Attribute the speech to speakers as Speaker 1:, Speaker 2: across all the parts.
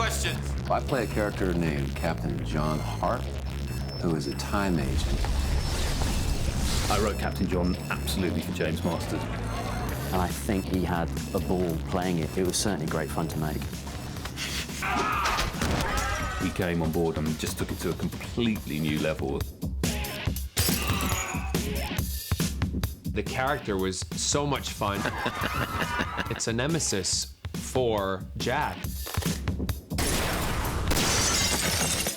Speaker 1: questions.
Speaker 2: I play a character named Captain John Hart, who is a time agent.
Speaker 3: I wrote Captain John absolutely for James Masters.
Speaker 4: And I think he had a ball playing it. It was certainly great fun to make.
Speaker 3: He came on board and just took it to a completely new level.
Speaker 5: The character was so much fun. It's a nemesis for Jack.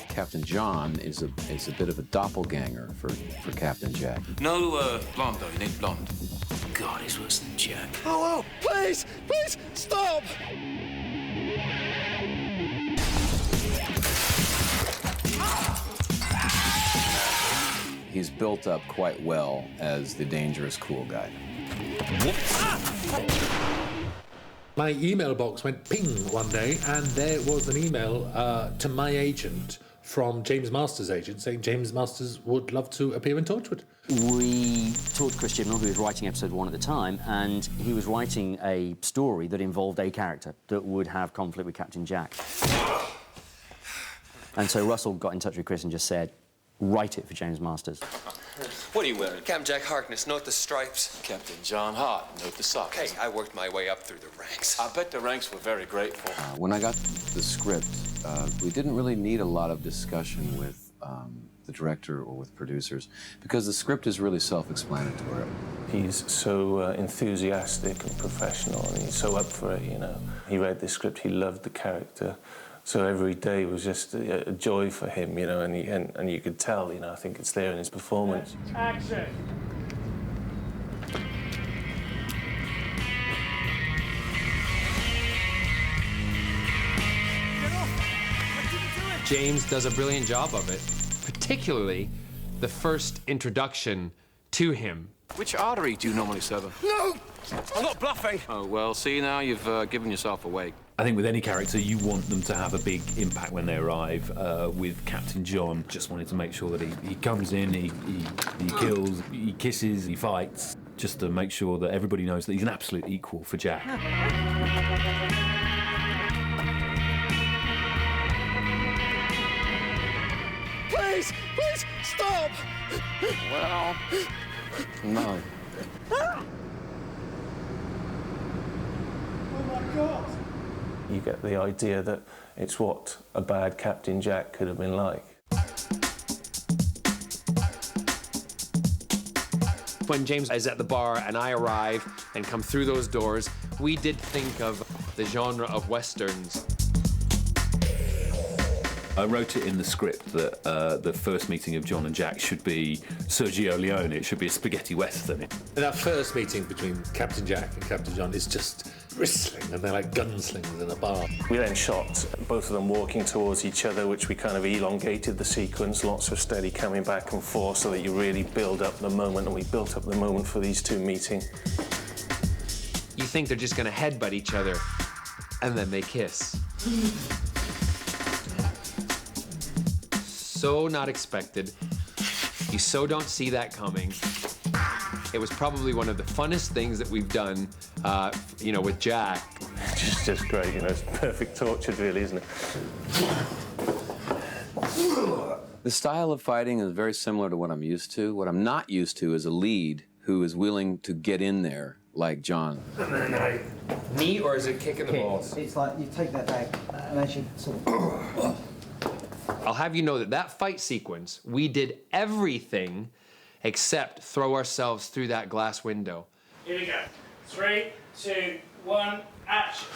Speaker 2: Captain John is a bit of a doppelganger for Captain Jack.
Speaker 1: No blonde, though. You ain't blonde. God, he's worse than Jack.
Speaker 6: Oh, please, please, stop!
Speaker 2: He's built up quite well as the dangerous cool guy.
Speaker 7: My email box went ping one day, and there was an email to my agent from James Masters' agent saying James Masters would love to appear in Torchwood.
Speaker 4: We talked to Chris Chibnall, who was writing episode 1 at the time, and he was writing a story that involved a character that would have conflict with Captain Jack. And so Russell got in touch with Chris and just said, write it for James Masters.
Speaker 1: What are you wearing?
Speaker 6: Captain Jack Harkness, note the stripes.
Speaker 1: Captain John Hart, note the socks.
Speaker 6: Hey, I worked my way up through the ranks.
Speaker 1: I bet the ranks were very grateful.
Speaker 2: When I got the script, we didn't really need a lot of discussion with the director or with producers, because the script is really self-explanatory.
Speaker 8: He's so enthusiastic and professional, and he's so up for it, you know. He read the script, he loved the character, so every day was just a joy for him, you know, and you could tell, you know, I think it's there in his performance.
Speaker 9: Action!
Speaker 5: James does a brilliant job of it, particularly the first introduction to him.
Speaker 1: Which artery do you normally sever?
Speaker 6: No! I'm not bluffing.
Speaker 1: Oh, well, see, now you've given yourself away.
Speaker 3: I think with any character, you want them to have a big impact when they arrive. With Captain John, just wanted to make sure that he comes in, he kills, he kisses, he fights, just to make sure that everybody knows that he's an absolute equal for Jack.
Speaker 6: Please, please, stop!
Speaker 2: Well, no.
Speaker 9: Oh my God!
Speaker 8: You get the idea that it's what a bad Captain Jack could have been like.
Speaker 5: When James is at the bar and I arrive and come through those doors, we did think of the genre of Westerns.
Speaker 3: I wrote it in the script that the first meeting of John and Jack should be Sergio Leone. It should be a spaghetti western.
Speaker 7: And that first meeting between Captain Jack and Captain John is just bristling, and they're like gunslingers in a bar.
Speaker 8: We then shot both of them walking towards each other, which we kind of elongated the sequence, lots of steady coming back and forth so that you really build up the moment, and we built up the moment for these two meeting.
Speaker 5: You think they're just gonna headbutt each other, and then they kiss. So not expected. You so don't see that coming. It was probably one of the funnest things that we've done, you know, with Jack.
Speaker 8: It's just great, you know, it's perfect Torchwood, really, isn't it?
Speaker 2: The style of fighting is very similar to what I'm used to. What I'm not used to is a lead who is willing to get in there like John.
Speaker 5: Knee, or is it kicking the balls?
Speaker 10: It's like you take that bag and as you sort of...
Speaker 5: I'll have you know that that fight sequence, we did everything except throw ourselves through that glass window.
Speaker 9: Here we go. 3, 2, 1, action.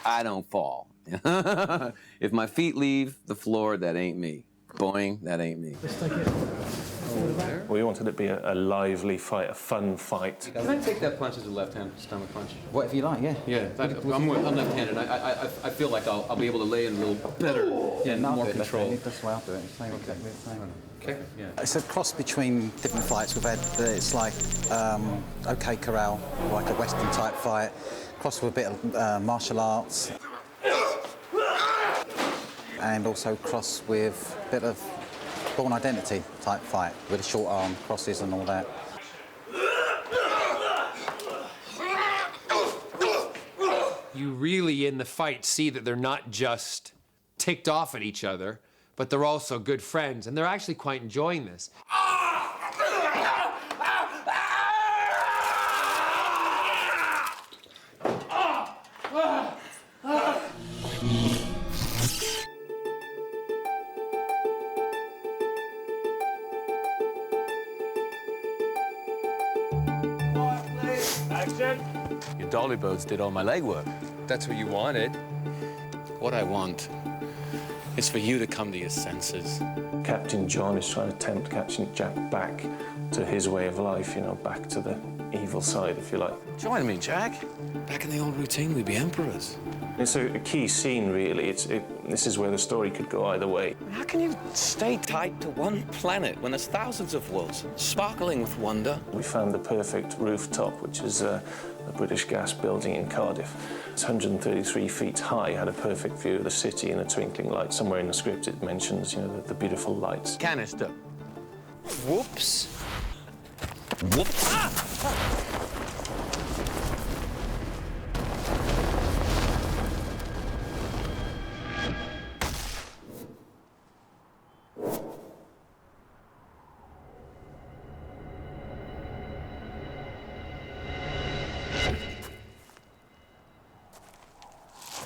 Speaker 2: I don't fall. If my feet leave the floor, that ain't me. Boing, that ain't me.
Speaker 8: We wanted it to be a lively fight, a fun fight.
Speaker 2: Can I take that punch as a left-hand stomach punch?
Speaker 10: Whatever you like, yeah.
Speaker 2: Yeah, I'm left-handed. I feel like I'll be able to lay in a little better, more control.
Speaker 10: That's the way I'll do it. Same, exactly the same.
Speaker 2: Okay. Yeah.
Speaker 10: It's a cross between different fights. We've had, it's like OK Corral, like a Western type fight, crossed with a bit of martial arts, and also cross with a bit of Born Identity type fight with a short arm, crosses and all that.
Speaker 5: You really, in the fight, see that they're not just ticked off at each other, but they're also good friends, and they're actually quite enjoying this.
Speaker 9: Action.
Speaker 1: Your dolly boats did all my legwork.
Speaker 6: That's what you wanted.
Speaker 1: What I want is for you to come to your senses.
Speaker 8: Captain John is trying to tempt Captain Jack back to his way of life, you know, back to the evil side, if you like.
Speaker 1: Join me, Jack. Back in the old routine, we'd be emperors.
Speaker 8: It's a key scene, really. This is where the story could go either way.
Speaker 1: How can you stay tied to one planet when there's thousands of worlds, sparkling with wonder?
Speaker 8: We found the perfect rooftop, which is a British gas building in Cardiff. It's 133 feet high, had a perfect view of the city and the twinkling lights. Somewhere in the script it mentions, you know, the beautiful lights.
Speaker 1: Canister. Whoops. Whoops. Ah!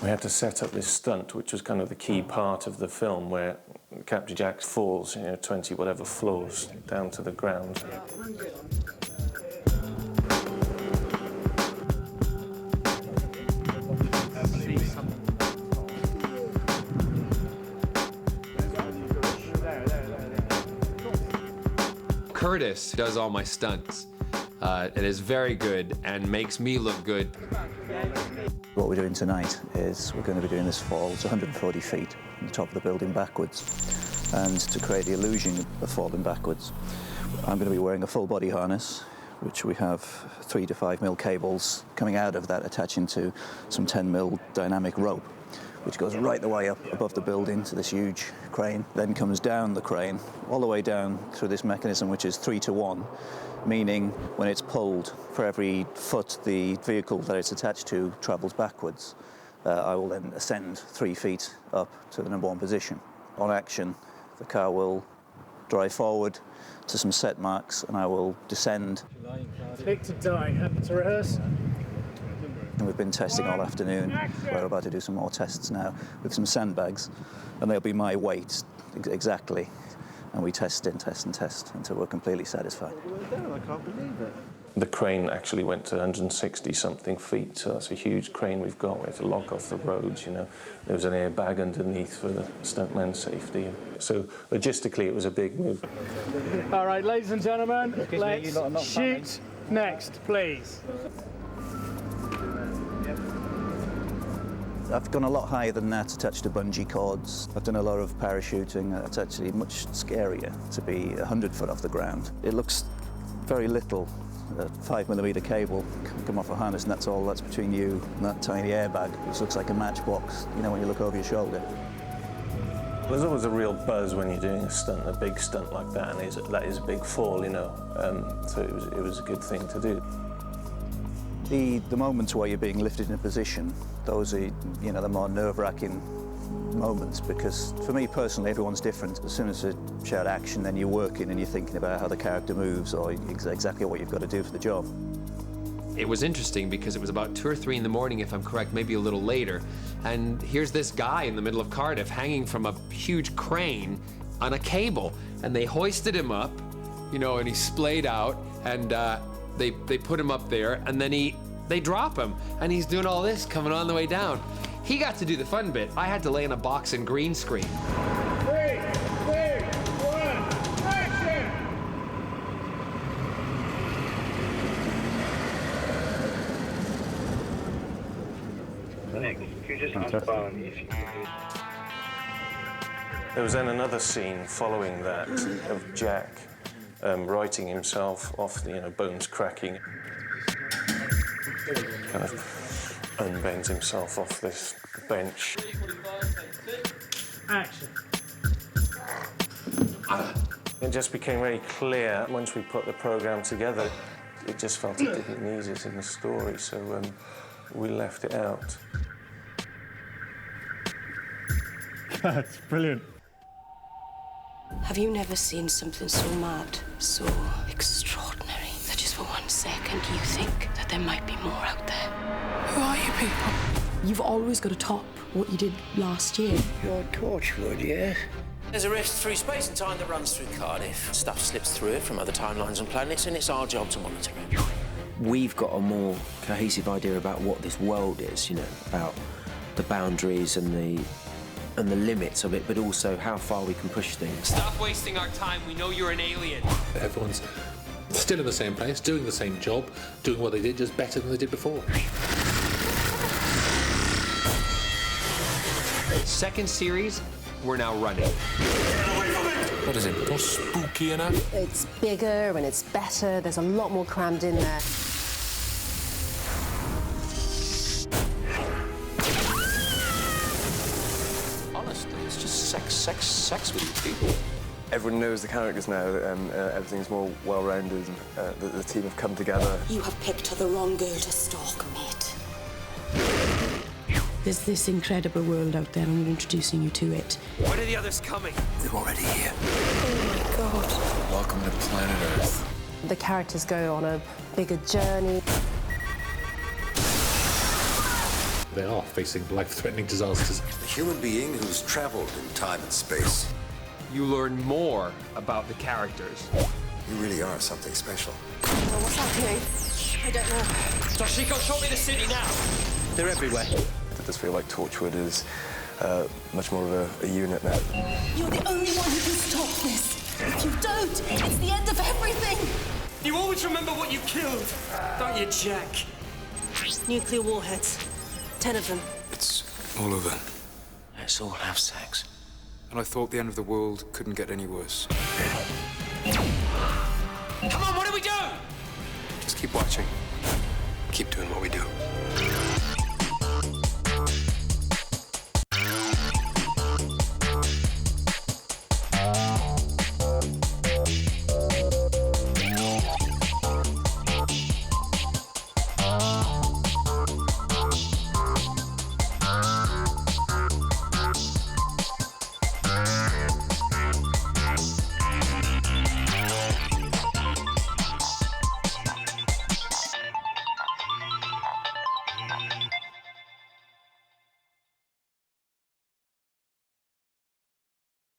Speaker 8: We had to set up this stunt, which was kind of the key part of the film, where Captain Jack falls, you know, 20 whatever floors down to the ground.
Speaker 5: Curtis does all my stunts. It is very good and makes me look good.
Speaker 10: What we're doing tonight is we're going to be doing this fall. It's 140 feet from the top of the building backwards. And to create the illusion of falling backwards, I'm going to be wearing a full body harness, which we have 3 to 5 mil cables coming out of that, attaching to some 10 mil dynamic rope, which goes right the way up above the building to this huge crane, then comes down the crane, all the way down through this mechanism, which is 3 to 1, meaning when it's pulled, for every foot the vehicle that it's attached to travels backwards, I will then ascend 3 feet up to the #1 position. On action, the car will drive forward to some set marks, and I will descend.
Speaker 9: Tick to die. Happy to rehearse?
Speaker 10: And we've been testing all afternoon. We're about to do some more tests now with some sandbags, and they'll be my weight exactly. And we test and test and test until we're completely satisfied.
Speaker 9: I can't believe it.
Speaker 8: The crane actually went to 160-something feet, so that's a huge crane we've got. We have to lock off the roads, you know. There was an airbag underneath for the stuntman's safety. So logistically, it was a big move.
Speaker 9: All right, ladies and gentlemen, let's shoot next, please.
Speaker 10: I've gone a lot higher than that, attached to bungee cords. I've done a lot of parachuting. It's actually much scarier to be 100 foot off the ground. It looks very little. A 5mm cable can come off a harness, and that's all that's between you and that tiny airbag, which looks like a matchbox, you know, when you look over your shoulder.
Speaker 8: There's always a real buzz when you're doing a stunt, a big stunt like that, and that is a big fall, you know. So it was a good thing to do.
Speaker 10: The moments where you're being lifted in a position, those are, you know, the more nerve-wracking moments, because for me personally, everyone's different. As soon as you shout action, then you're working and you're thinking about how the character moves or exactly what you've got to do for the job.
Speaker 5: It was interesting because it was about 2 or 3 in the morning, if I'm correct, maybe a little later. And here's this guy in the middle of Cardiff hanging from a huge crane on a cable. And they hoisted him up, you know, and he splayed out, and they put him up there, and then they drop him, and he's doing all this coming on the way down. He got to do the fun bit. I had to lay in a box and green screen.
Speaker 9: 3, 2, 1, action!
Speaker 11: Nick, you just unbound if you could.
Speaker 8: There was then another scene following that of Jack writing himself off, you know, bones cracking. Kind of unbends himself off this bench.
Speaker 9: Action.
Speaker 8: It just became very clear once we put the programme together, it just felt it didn't need it in the story, so we left it out.
Speaker 9: That's brilliant.
Speaker 12: Have you never seen something so mad, so extraordinary, that just for 1 second you think that there might be more out there? Who are you people? You've always got to top what you did last year.
Speaker 13: You're Torchwood, yeah? There's a rift through space and time that runs through Cardiff. Stuff slips through it from other timelines and planets, and it's our job to monitor it.
Speaker 14: We've got a more cohesive idea about what this world is, you know, about the boundaries and the limits of it, but also how far we can push things.
Speaker 5: Stop wasting our time. We know you're an alien.
Speaker 7: Everyone's still in the same place, doing the same job, doing what they did, just better than they did before.
Speaker 5: Second series, we're now running.
Speaker 15: What is it? Not spooky enough?
Speaker 16: It's bigger and it's better. There's a lot more crammed in there.
Speaker 13: Honestly, it's just sex with these people.
Speaker 17: Everyone knows the characters now, and everything's more well-rounded, and the team have come together.
Speaker 12: You have picked the wrong girl to stalk, mate. There's this incredible world out there, and we're introducing you to it.
Speaker 6: When are the others coming?
Speaker 15: They're already here.
Speaker 12: Oh my God.
Speaker 15: Welcome to planet Earth.
Speaker 16: The characters go on a bigger journey.
Speaker 7: They are facing life-threatening disasters.
Speaker 15: A human being who's traveled in time and space.
Speaker 5: You learn more about the characters.
Speaker 15: You really are something special.
Speaker 16: Well, what's happening? I don't know.
Speaker 6: Toshiko, show me the city now.
Speaker 13: They're everywhere.
Speaker 17: It does feel like Torchwood is much more of a unit now.
Speaker 12: You're the only one who can stop this. If you don't, it's the end of everything.
Speaker 6: You always remember what you killed, don't you, Jack?
Speaker 12: Nuclear warheads. 10 of them.
Speaker 15: It's all over.
Speaker 13: Let's all have sex.
Speaker 15: And I thought the end of the world couldn't get any worse.
Speaker 6: Come on, what do we do?
Speaker 15: Just keep watching. Keep doing what we do.